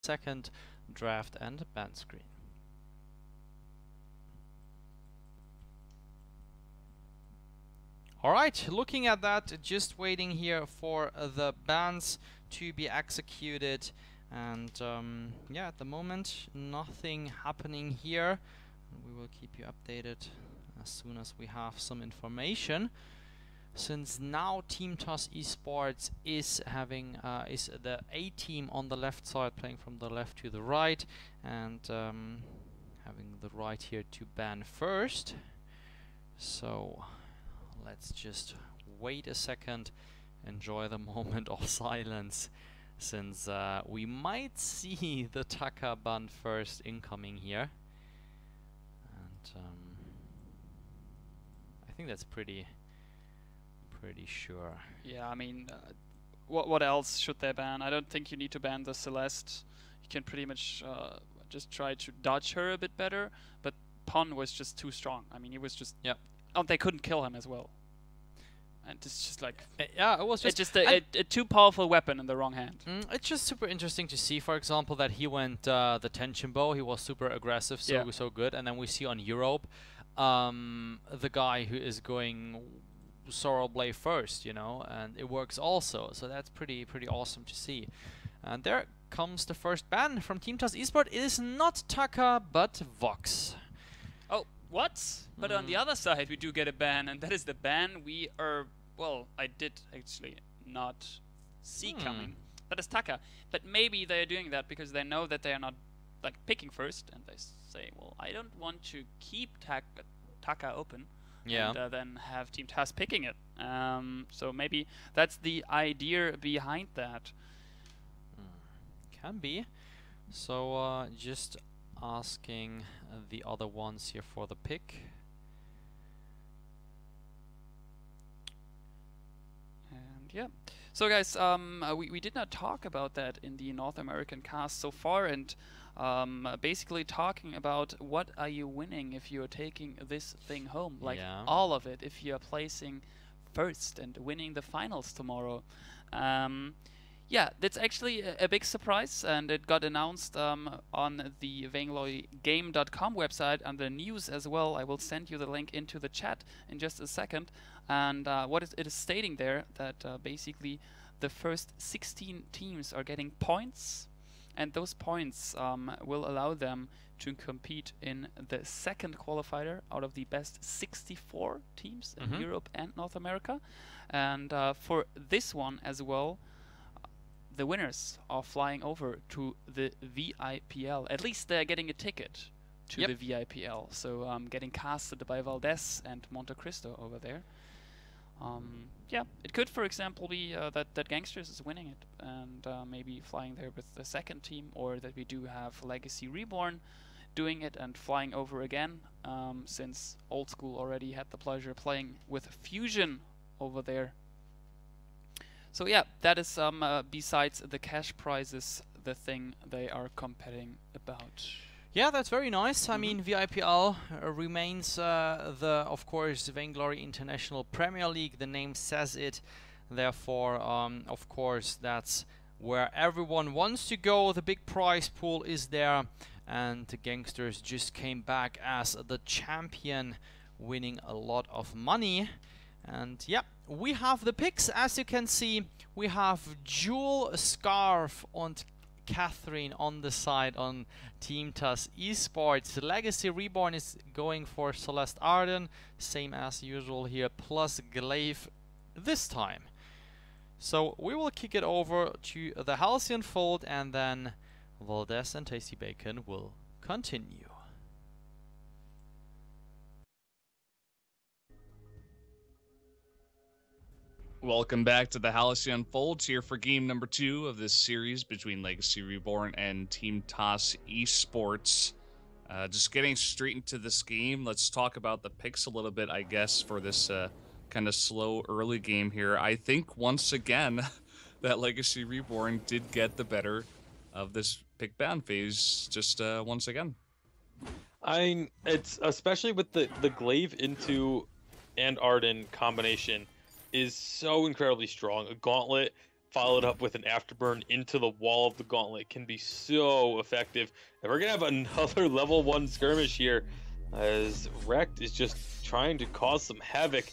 second draft and ban screen. Alright, looking at that, just waiting here for the bans to be executed, and yeah, at the moment nothing happening here. We will keep you updated as soon as we have some information, since now Team TAS eSports is having is the A team on the left side, playing from the left to the right, and having the right here to ban first. So let's just wait a second, enjoy the moment of silence, since we might see the Taka ban first incoming here. And I think that's pretty sure. Yeah, I mean, what else should they ban? I don't think you need to ban the Celeste. You can pretty much just try to dodge her a bit better, but Pon was just too strong. I mean, he was just... Yep. Oh, they couldn't kill him as well. And it's just like... yeah, it was just... It's just a too powerful weapon in the wrong hand. It's just super interesting to see, for example, that he went the tension bow. He was super aggressive, so good. And then we see on Europe the guy who is going Sorrow Blade first, you know, and it works also. So that's pretty awesome to see. And there comes the first ban from Team TAS eSport. It is not Taka, but Vox. Oh, what? But on the other side, we do get a ban, and that is the ban we are... Well, I did actually not see coming. That is Taka. But maybe they are doing that because they know that they are not like picking first, and they say, well, I don't want to keep Taka open. Yeah. And then have Team TAS picking it. So maybe that's the idea behind that. Can be. So just asking the other ones here for the pick. And yeah. So guys, we did not talk about that in the North American cast so far, and basically talking about what are you winning if you're taking this thing home, like all of it, if you're placing first and winning the finals tomorrow. Yeah, that's actually a big surprise, and it got announced on the VangloryGame.com website under news as well. I will send you the link into the chat in just a second. And it is stating there that basically the first 16 teams are getting points, and those points will allow them to compete in the second qualifier out of the best 64 teams in Europe and North America. And for this one as well, the winners are flying over to the VIPL. At least they're getting a ticket to the VIPL. So getting casted by Valdez and Monte Cristo over there. Yeah, it could, for example, be that Gangsters is winning it and maybe flying there with the second team, or that we do have Legacy Reborn doing it and flying over again, since Old School already had the pleasure playing with Fusion over there. So yeah, that is besides the cash prizes, the thing they are competing about. Yeah, that's very nice. I mean, VIPL remains of course, Vainglory International Premier League. The name says it. Therefore, of course, that's where everyone wants to go. The big prize pool is there, and the Gangsters just came back as the champion, winning a lot of money. And yeah, we have the picks. As you can see, we have Jewel, Scarf, and Catherine on the side on Team TAS eSports. Legacy Reborn is going for Celeste Arden, same as usual here, plus Glaive this time. So we will kick it over to the Halcyon Fold, and then Valdez and Tasty Bacon will continue. Welcome back to the Halcyon Folds, here for game number 2 of this series between Legacy Reborn and Team TAS eSports. Just getting straight into this game, let's talk about the picks a little bit, I guess, for this kind of slow early game here. I think once again that Legacy Reborn did get the better of this pick ban phase, just once again. It's especially with the Glaive into and Arden combination is so incredibly strong. A gauntlet followed up with an afterburn into the wall of the gauntlet can be so effective. And we're going to have another level 1 skirmish here as Rekt is just trying to cause some havoc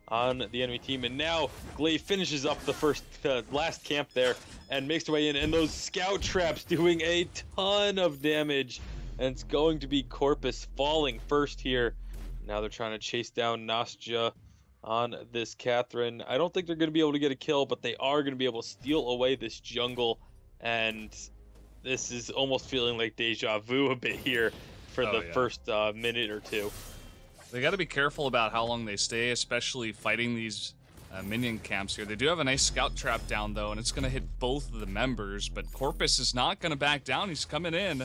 on the enemy team. And now Glaive finishes up the last camp there and makes their way in. And those scout traps doing a ton of damage. And it's going to be Corpus falling first here. Now they're trying to chase down Nastja on this Catherine. I don't think they're going to be able to get a kill, but they are going to be able to steal away this jungle. And this is almost feeling like deja vu a bit here for the first minute or two. They got to be careful about how long they stay, especially fighting these minion camps here. They do have a nice scout trap down, though, and it's going to hit both of the members. But Corpus is not going to back down. He's coming in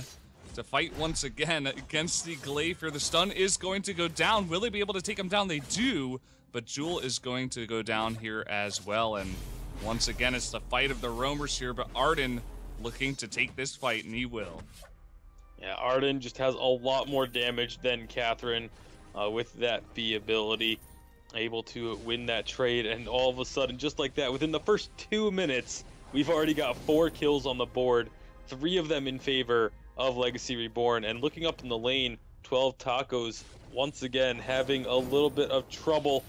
to fight once again against the Glaive here. The stun is going to go down. Will they be able to take him down? They do, but Jewel is going to go down here as well. And once again, it's the fight of the roamers here, but Arden looking to take this fight, and he will. Yeah, Arden just has a lot more damage than Catherine with that B ability, able to win that trade. And all of a sudden, just like that, within the first 2 minutes, we've already got 4 kills on the board, 3 of them in favor of Legacy Reborn. And looking up in the lane, 12 Tacos once again having a little bit of trouble.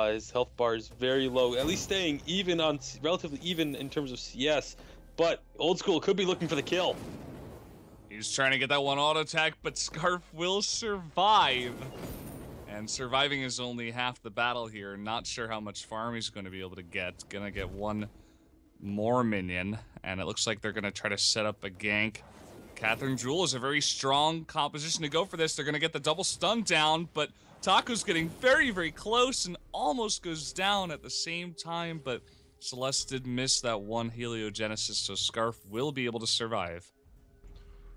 His health bar is very low, at least staying even on relatively even in terms of CS, but Old School could be looking for the kill. He's trying to get that one auto attack, but Scarf will survive. And surviving is only half the battle here. Not sure how much farm he's going to be able to get. Gonna get one more minion, and it looks like they're gonna try to set up a gank. Catherine Jewel is a very strong composition to go for this. They're gonna get the double stun down, but Taco's getting very, very close and almost goes down at the same time, but Celeste did miss that one heliogenesis, so Scarf will be able to survive.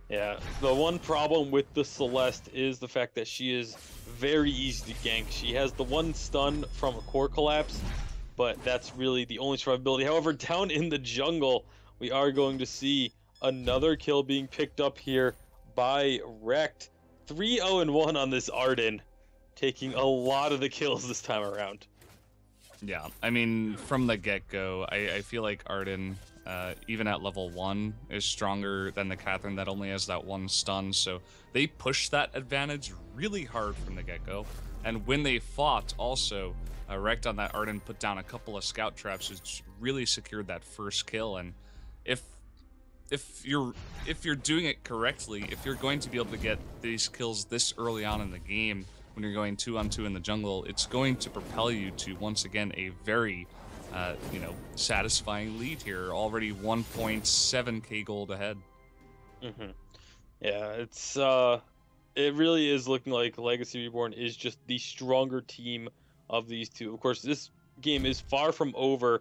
Yeah, the one problem with the Celeste is the fact that she is very easy to gank. She has the one stun from a core collapse, but that's really the only survivability. However, down in the jungle, we are going to see another kill being picked up here by Rekt. 3-0-1 on this Arden, taking a lot of the kills this time around. Yeah, I mean, from the get-go, I feel like Arden, even at level 1, is stronger than the Catherine that only has that one stun, so they push that advantage really hard from the get-go. And when they fought, also, Rekt on that Arden put down a couple of scout traps, which really secured that first kill. And if you're doing it correctly, if you're going to be able to get these kills this early on in the game, when you're going 2-on-2 in the jungle, it's going to propel you to, once again, a very satisfying lead here. Already 1.7k gold ahead. Yeah, it's it really is looking like Legacy Reborn is just the stronger team of these two. Of course, this game is far from over,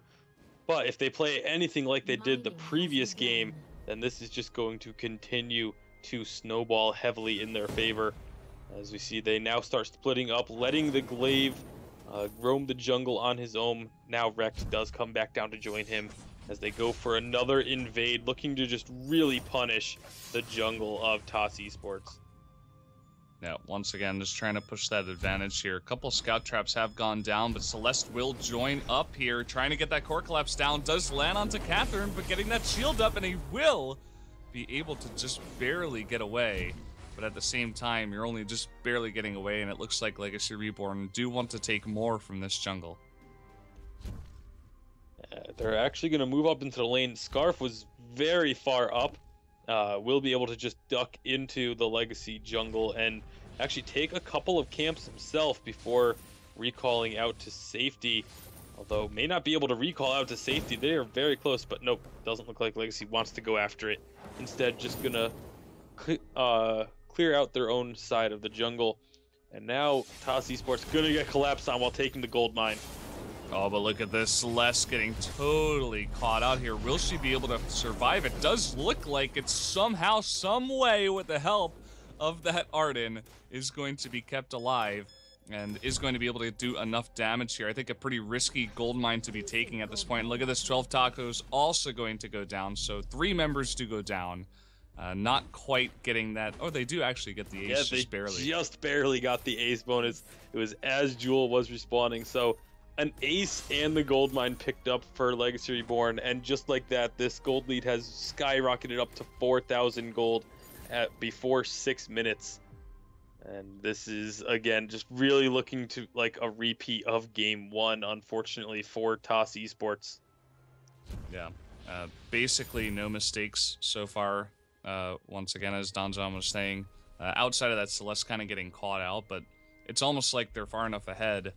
but if they play anything like they did the previous game, then this is just going to continue to snowball heavily in their favor. As we see, they now start splitting up, letting the Glaive roam the jungle on his own. Now Rekt does come back down to join him as they go for another invade, looking to just really punish the jungle of TAS eSports. Yeah, once again, just trying to push that advantage here. A couple scout traps have gone down, but Celeste will join up here, trying to get that core collapse down. Does land onto Catherine, but getting that shield up, and he will be able to just barely get away. But at the same time, you're only just barely getting away, and it looks like Legacy Reborn do want to take more from this jungle. They're actually going to move up into the lane. Scarf was very far up. Will be able to just duck into the Legacy jungle and actually take a couple of camps himself before recalling out to safety. Although may not be able to recall out to safety. They are very close, but nope, doesn't look like Legacy wants to go after it. Instead, just gonna clear out their own side of the jungle. And now TAS eSports gonna get collapsed on while taking the gold mine. Oh, but look at this. Celeste getting totally caught out here. Will she be able to survive? It does look like it's somehow, some way, with the help of that Arden, is going to be kept alive and is going to be able to do enough damage here. I think a pretty risky gold mine to be taking at this point. And look at this, 12 Tacos also going to go down. So 3 members do go down. Not quite getting that. Oh, they do actually get the ace, just barely. Just barely got the ace bonus. It was as Jewel was respawning. So an ace and the gold mine picked up for Legacy Reborn, and just like that, this gold lead has skyrocketed up to 4,000 gold before 6 minutes. And this is, again, just really looking to like a repeat of game 1, unfortunately, for TAS eSports. Yeah, basically no mistakes so far. Once again, as Donjon was saying, outside of that, Celeste kind of getting caught out, but it's almost like they're far enough ahead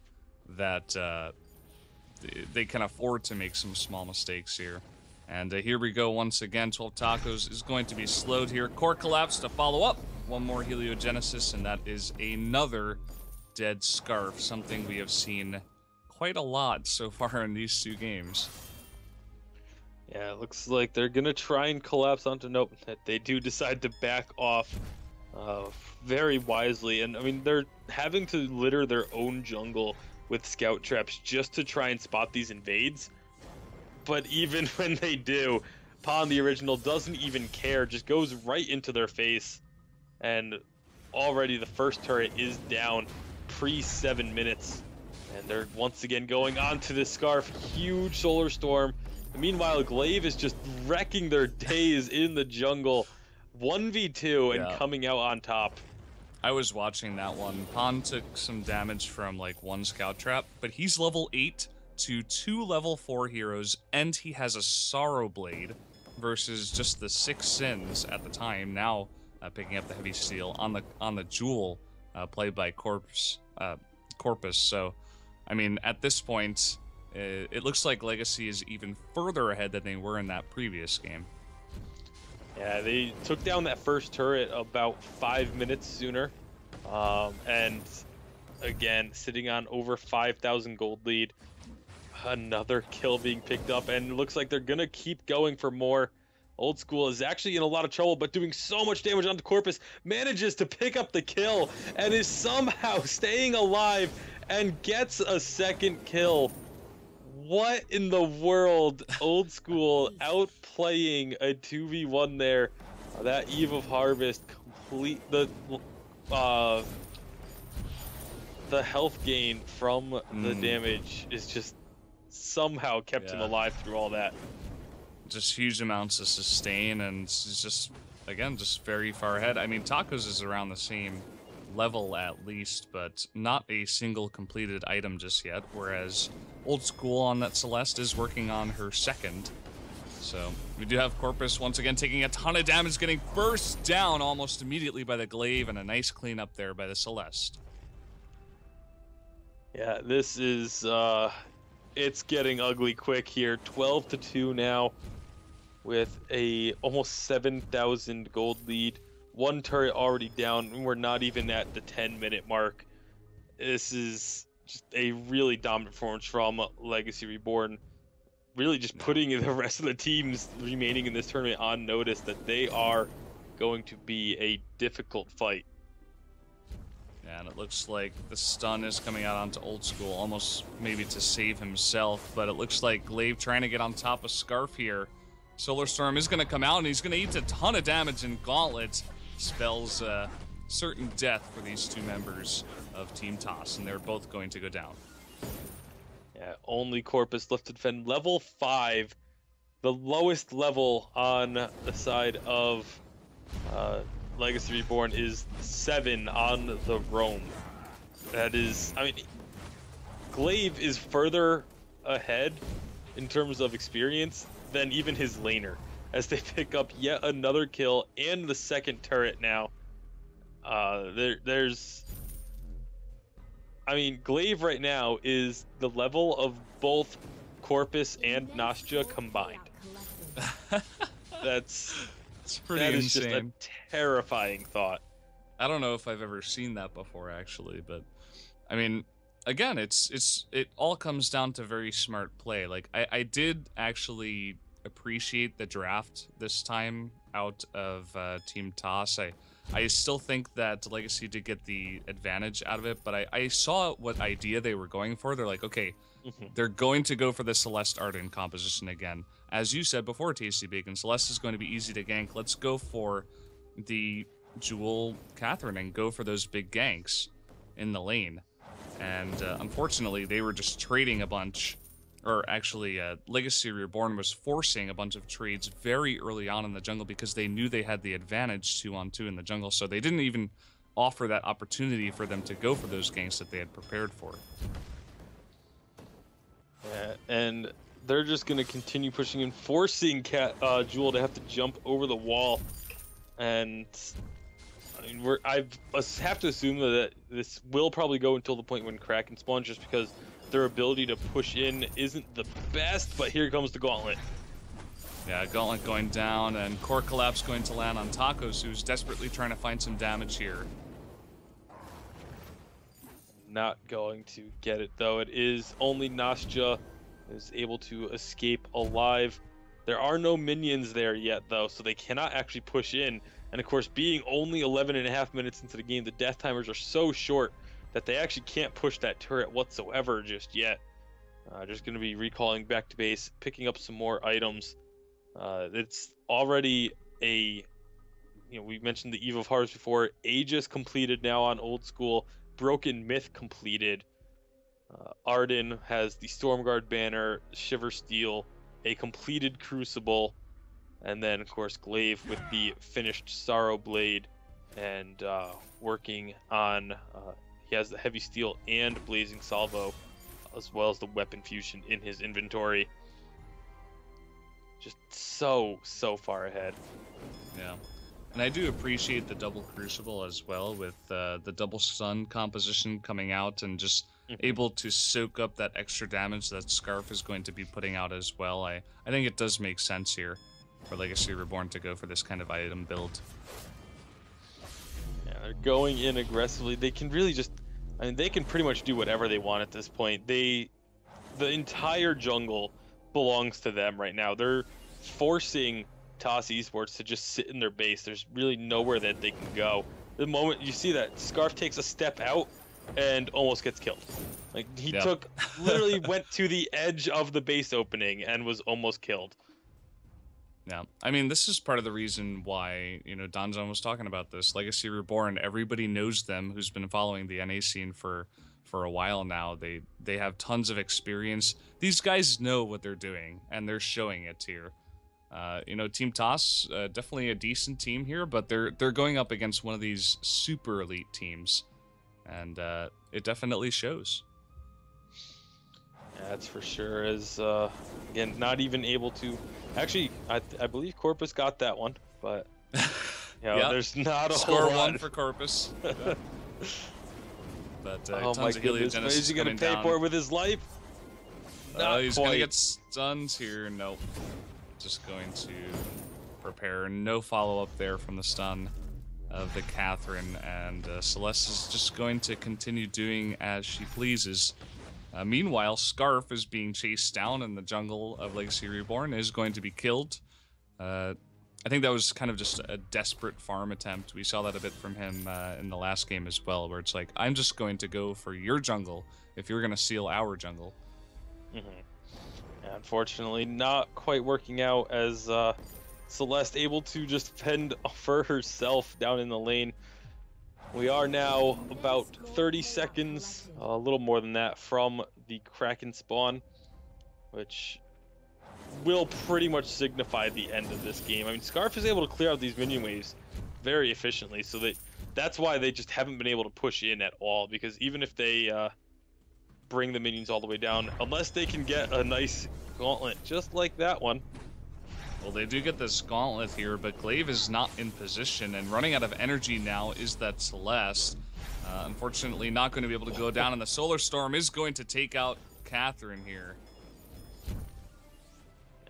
that they can afford to make some small mistakes here. And here we go once again. 12 Tacos is going to be slowed here. Core collapse to follow up. One more heliogenesis, and that is another dead Scarf, something we have seen quite a lot so far in these 2 games. Yeah, it looks like they're going to try and collapse onto Nope. They do decide to back off very wisely. And, I mean, they're having to litter their own jungle with scout traps just to try and spot these invades. But even when they do, Pon, the original, doesn't even care, just goes right into their face. And already the first turret is down pre-7 minutes. And they're once again going onto this Scarf. Huge solar storm. Meanwhile, Glaive is just wrecking their days in the jungle. 1v2 and coming out on top. I was watching that one. Pon took some damage from like 1 scout trap, but he's level 8 to 2 level 4 heroes, and he has a Sorrow Blade versus just the 6 Sins at the time. Now picking up the heavy steel on the Jewel played by Corpus. So, I mean, at this point, it looks like Legacy is even further ahead than they were in that previous game. Yeah, they took down that first turret about 5 minutes sooner. And again, sitting on over 5,000 gold lead. Another kill being picked up, and it looks like they're going to keep going for more. Old School is actually in a lot of trouble, but doing so much damage onto Corpus, manages to pick up the kill and is somehow staying alive and gets a second kill. What in the world? Old School outplaying a 2v1 there. That Eve of Harvest complete the health gain from the damage is just somehow kept him alive through all that. Just huge amounts of sustain, and it's just, again, just very far ahead. I mean, Tacos is around the same level at least, but not a single completed item just yet, whereas Old School on that Celeste is working on her second. So we do have Corpus once again taking a ton of damage, getting burst down almost immediately by the Glaive, and a nice cleanup there by the Celeste. Yeah, this is it's getting ugly quick here. 12-2 now with a almost 7,000 gold lead. 1 turret already down, and we're not even at the 10-minute mark. This is just a really dominant performance from Legacy Reborn. Really just putting the rest of the teams remaining in this tournament on notice that they are going to be a difficult fight. Yeah, and it looks like the stun is coming out onto Old School, almost maybe to save himself, but it looks like Glaive trying to get on top of Scarf here. Solar Storm is going to come out, and he's going to eat a ton of damage, and Gauntlet spells certain death for these 2 members of Team TAS, and they're both going to go down. Yeah, only Corpus left to defend. Level 5, the lowest level on the side of Legacy Reborn is 7 on the Roam. That is, I mean, Glaive is further ahead in terms of experience than even his laner, as they pick up yet another kill and the second turret now. I mean, Glaive right now is the level of both Corpus and Nostra combined. That's pretty insane. Is just a terrifying thought. I don't know if I've ever seen that before, actually, but I mean, again, it all comes down to very smart play. Like, I did actually appreciate the draft this time out of Team TAS. I still think that Legacy did get the advantage out of it, but I saw what idea they were going for. They're like, okay, they're going to go for the Celeste Arden composition again. As you said before, Tasty Bacon, Celeste is going to be easy to gank. Let's go for the Jewel Catherine and go for those big ganks in the lane. And unfortunately, they were just trading a bunch, or actually Legacy Reborn was forcing a bunch of trades very early on in the jungle because they knew they had the advantage 2-on-2 in the jungle, so they didn't even offer that opportunity for them to go for those ganks that they had prepared for. Yeah, and they're just going to continue pushing and forcing Jewel to have to jump over the wall. And I mean, I have to assume that this will probably go until the point when Kraken spawn, just because their ability to push in isn't the best. But here comes the Gauntlet. Yeah, Gauntlet going down, and Core Collapse going to land on Tacos, who's desperately trying to find some damage here. Not going to get it, though. It is only Nastya is able to escape alive. There are no minions there yet, though, so they cannot actually push in. And of course, being only 11.5 minutes into the game, the death timers are so short that they actually can't push that turret whatsoever just yet. Just going to be recalling back to base, picking up some more items. It's already a, we mentioned the Eve of Hearts before. Aegis completed now on Old School. Broken Myth completed. Arden has the Stormguard banner, Shiver Steel, a completed Crucible, and then of course Glaive with the finished Sorrow Blade, and working on he has the Heavy Steel and Blazing Salvo, as well as the Weapon Fusion in his inventory. Just so far ahead. Yeah. And I do appreciate the double Crucible as well, with the double stun composition coming out and just able to soak up that extra damage that Scarf is going to be putting out as well. I think it does make sense here for Legacy Reborn to go for this kind of item build. Yeah, they're going in aggressively. They can really just, I mean, they can pretty much do whatever they want at this point. The entire jungle belongs to them right now. They're forcing TAS eSports to just sit in their base. There's really nowhere that they can go. The moment you see that, Scarf takes a step out and almost gets killed. Like, he literally went to the edge of the base opening and was almost killed. Yeah, I mean, this is part of the reason why, Donjon was talking about this. Legacy Reborn, everybody knows them who's been following the NA scene for a while now. They have tons of experience. These guys know what they're doing, and they're showing it here. Team TAS, definitely a decent team here, but they're going up against one of these super elite teams, and it definitely shows. Yeah, that's for sure. As again, not even able to. Actually, I believe Corpus got that one, but Yep. there's not a Score whole lot. one for Corpus. But Oh tons my of goodness, Heliogenesis is he gonna coming pay down. for it with his life? Not He's quite. gonna get stunned here. Nope. Just going to prepare. No follow-up there from the stun of the Catherine, and Celeste is just going to continue doing as she pleases. Meanwhile, Scarf is being chased down in the jungle of Legacy Reborn, is going to be killed. I think that was kind of just a desperate farm attempt. We saw that a bit from him in the last game as well, where it's like, I'm just going to go for your jungle if you're going to steal our jungle. Unfortunately, not quite working out, as Celeste able to just fend for herself down in the lane. We are now about 30 seconds, a little more than that, from the Kraken spawn, which will pretty much signify the end of this game. I mean, Scarf is able to clear out these minion waves very efficiently, so that's why they just haven't been able to push in at all, because even if they bring the minions all the way down, unless they can get a nice gauntlet just like that one. Well, they do get this gauntlet here, but Glaive is not in position, and running out of energy now is that Celeste. Unfortunately, not going to be able to go down, and the Solar Storm is going to take out Catherine here.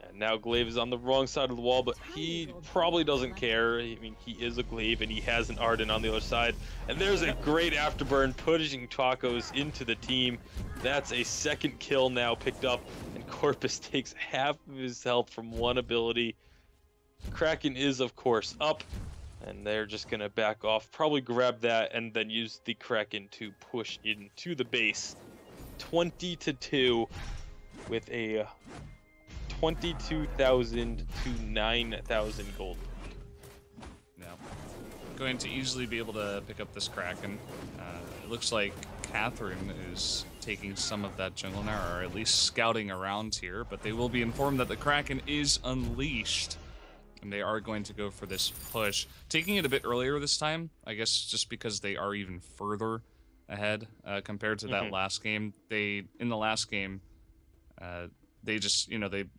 And now Glaive is on the wrong side of the wall, but he probably doesn't care. I mean, he is a Glaive, and he has an Arden on the other side. And there's a great afterburn, pushing Tacos into the team. That's a second kill now picked up, and Corpus takes half of his health from one ability. Kraken is, of course, up, and they're just going to back off, probably grab that, and then use the Kraken to push into the base. 20-2 with a 22,000 to 9,000 gold. Yeah. Going to easily be able to pick up this Kraken. It looks like Catherine is taking some of that jungle now, or at least scouting around here, but they will be informed that the Kraken is unleashed, and they are going to go for this push. Taking it a bit earlier this time, I guess just because they are even further ahead compared to that last game. In the last game, they just,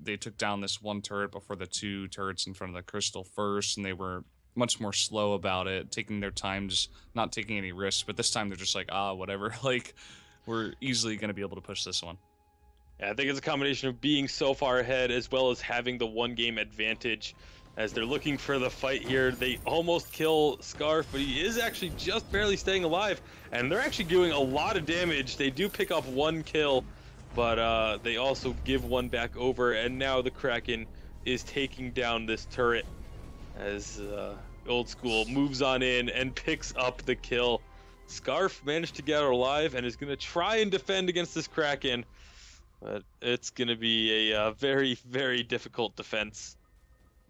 they took down this one turret before the two turrets in front of the crystal first, and they were much more slow about it, taking their time, just not taking any risks. But this time they're just like, whatever, like, we're easily going to be able to push this one. Yeah, I think it's a combination of being so far ahead as well as having the one game advantage as they're looking for the fight here. They almost kill Scarf, but he is actually just barely staying alive, and they're actually doing a lot of damage. They do pick up one kill, but they also give one back over, and now the Kraken is taking down this turret as Old School moves on in and picks up the kill. Scarf managed to get out alive and is going to try and defend against this Kraken, but it's going to be a very, very difficult defense.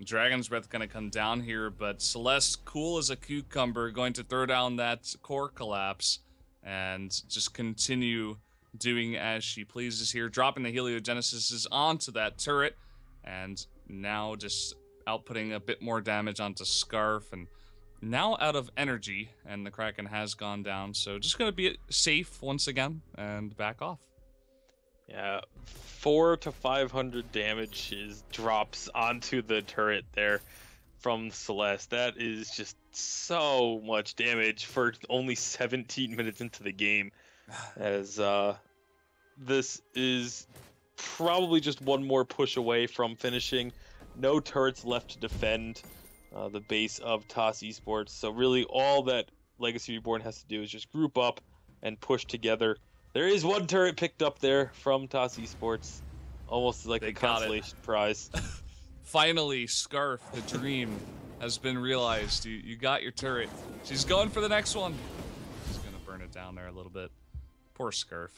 Dragon's Breath going to come down here, but Celeste, cool as a cucumber, going to throw down that core collapse and just continue doing as she pleases here, dropping the Heliogenesis onto that turret, and now just outputting a bit more damage onto Scarf, and now out of energy, and the Kraken has gone down, so just going to be safe once again and back off. Yeah, 400 to 500 damage drops onto the turret there from Celeste. That is just so much damage for only 17 minutes into the game, as this is probably just one more push away from finishing. No turrets left to defend the base of TAS eSports, so really all that Legacy Reborn has to do is just group up and push together. There is one turret picked up there from TAS eSports, almost like a consolation prize. Finally, Scarf, the dream, has been realized. You got your turret. She's going for the next one. She's going to burn it down there a little bit. Poor Scarf.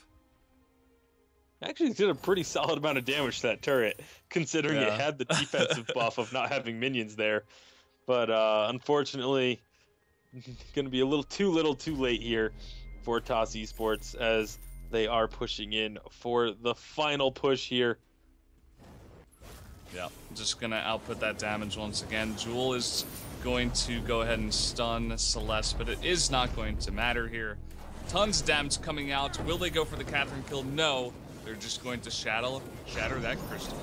Actually, it did a pretty solid amount of damage to that turret, considering it had the defensive buff of not having minions there. But unfortunately, going to be a little too late here for TAS eSports, as they are pushing in for the final push here. Yeah, just going to output that damage once again. Jewel is going to go ahead and stun Celeste, but it is not going to matter here. Tons of damage coming out. Will they go for the Catherine kill? No. They're just going to shatter that crystal.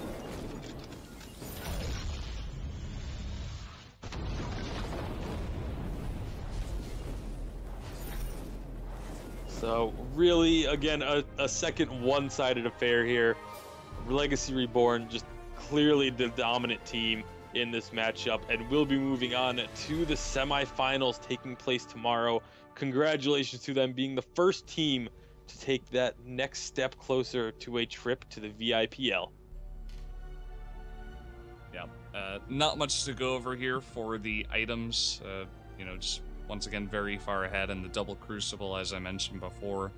So really, again, a second one-sided affair here. Legacy Reborn just clearly the dominant team in this matchup, and will be moving on to the semifinals taking place tomorrow. Congratulations to them being the first team to take that next step closer to a trip to the VIPL. Yeah, not much to go over here for the items. Just once again very far ahead in the double crucible, as I mentioned before.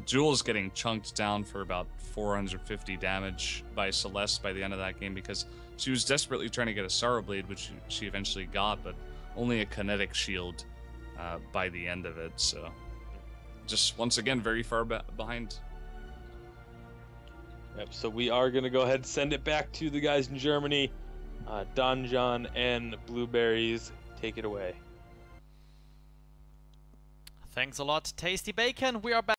Jewel's getting chunked down for about 450 damage by Celeste by the end of that game, because she was desperately trying to get a Sorrow Blade, which she eventually got, but only a kinetic shield by the end of it. So just once again very far behind. Yep, so we are going to go ahead and send it back to the guys in Germany. Donjon and Blueberries, take it away. Thanks a lot, Tasty Bacon. We are back.